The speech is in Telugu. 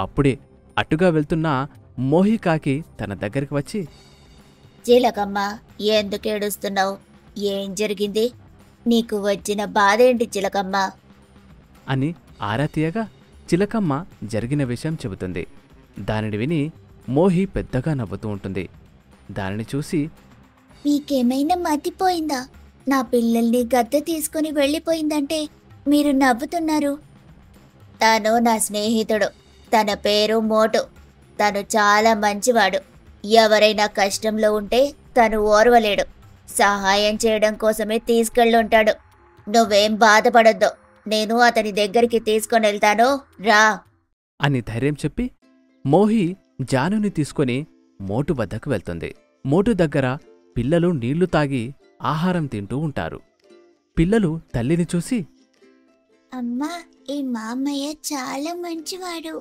అప్పుడే అటుగా వెళ్తున్న మోహికాకి తన దగ్గరికి వచ్చి, చిలకమ్మ, ఎందుకేడుస్తున్నావు? ఏం జరిగింది? నీకు వచ్చిన బాధేంటి చిలకమ్మ? అని ఆరా తీయగా చిలకమ్మ జరిగిన విషయం చెబుతుంది. దానిని విని మోహి పెద్దగా నవ్వుతూ ఉంటుంది. దానిని చూసి, మీకేమైనా మతిపోయిందా? నా పిల్లల్ని గద్దె తీసుకుని వెళ్ళిపోయిందంటే మీరు నవ్వుతున్నారు. తను నా స్నేహితుడు. తన పేరు మోటు. తను చాలా మంచివాడు. ఎవరైనా కష్టంలో ఉంటే తను ఓర్వలేడు. సహాయం చేయడం కోసమే తీసుకెళ్ళుంటాడు. నువ్వేం బాధపడొద్దు. నేను అతని దగ్గరికి తీసుకొని వెళ్తాను, రా అని ధైర్యం చెప్పి మోహి జానుని తీసుకొని మోటు వద్దకు వెళ్తుంది. మోటు దగ్గర పిల్లలు నీళ్లు తాగి ఆహారం తింటూ ఉంటారు. పిల్లలు తల్లిని చూసి, అమ్మా, ఈ మామయ్య చాలా మంచివాడు.